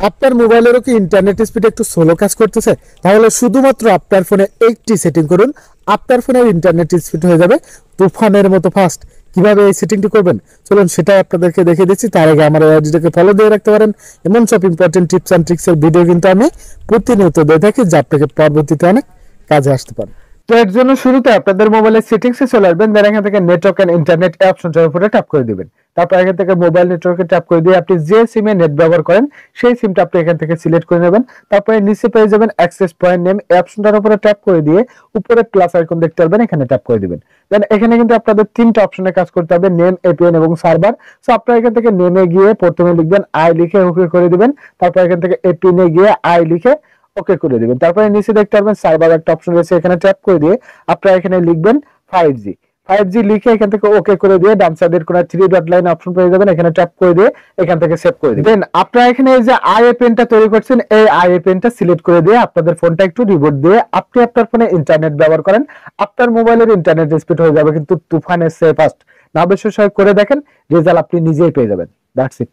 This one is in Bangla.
আপনার মোবাইলেরও কি ইন্টারনেট স্পিড একটু স্লো কাজ করতেছে? তাহলে শুধুমাত্র আপনার ফোনে একটি সেটিং করুন, আপনার ফোনের ইন্টারনেট স্পিড হয়ে যাবে তুফানের মতো ফাস্ট। কিভাবে এই সেটিংটি করবেন চলুন সেটাই আপনাদেরকে দেখিয়ে দিচ্ছি। তার আগে আমার আইডিটাকে ফলো দিয়ে রাখতে পারেন। এমন সব ইম্পর্টেন্ট টিপস অ্যান্ড ট্রিক্সের ভিডিও কিন্তু আমি প্রতিনিয়ত দিয়ে থাকি, যা আপনাকে পরবর্তীতে অনেক কাজে আসতে পারে। তো এর জন্য শুরুতে আপনাদের মোবাইলের সেটিংসে চলে আসবেন, দেন এখান থেকে নেটওয়ার্ক এন্ড ইন্টারনেট অপশনটার উপরে ট্যাপ করে দিবেন। তারপর এখান থেকে মোবাইল নেটওয়ার্কে ট্যাপ করে দিয়ে আপনি যে সিমে নেট ব্যবহার করেন সেই সিমটা আপনি এখান থেকে সিলেক্ট করে নেবেন। তারপরে নিচে পেয়ে যাবেন অ্যাক্সেস পয়েন্ট নেম, এই অপশনটার উপরে ট্যাপ করে দিয়ে উপরে প্লাস আইকন দেখতে পারবেন, এখানে ট্যাপ করে দিবেন। দেন এখানে কিন্তু আপনাদের তিনটা অপশনে কাজ করতে হবে, নেম, এপিএন এবং সার্ভার। সো আপনারা এখান থেকে নেমে গিয়ে প্রথমে লিখবেন আই লিখে ওকে করে দিবেন। তারপর এখান থেকে এপিএন এ গিয়ে আই লিখে ওকে করে দিবেন। তারপরে নিচে দেখতে পারবেন সার্ভার একটা অপশন রয়েছে, এখানে ট্যাপ করে দিয়ে আপনারা এখানে লিখবেন 5G। 5G লিখে এখান থেকে ওকে করে দিয়ে ডান সাইডের কোণায় 3 ডট লাইন অপশন পেয়ে যাবেন, এখানে ট্যাপ করে দিয়ে এখান থেকে সেভ করে দিবেন। দেন আপনারা এখানে এই যে আইএপিএনটা তৈরি করছেন, এই আইএপিএনটা সিলেক্ট করে দিয়ে আপনাদের ফোনটা একটু রিবুট দিয়ে আপনি আপনার ফোনে ইন্টারনেট ব্যবহার করেন, আপনার মোবাইলের ইন্টারনেট স্পিড হয়ে যাবে কিন্তু তুফানের চেয়ে ফাস্ট। না অবশ্যই করে দেখেন, রেজাল্ট আপনি নিজেই পেয়ে যাবেন। That's it.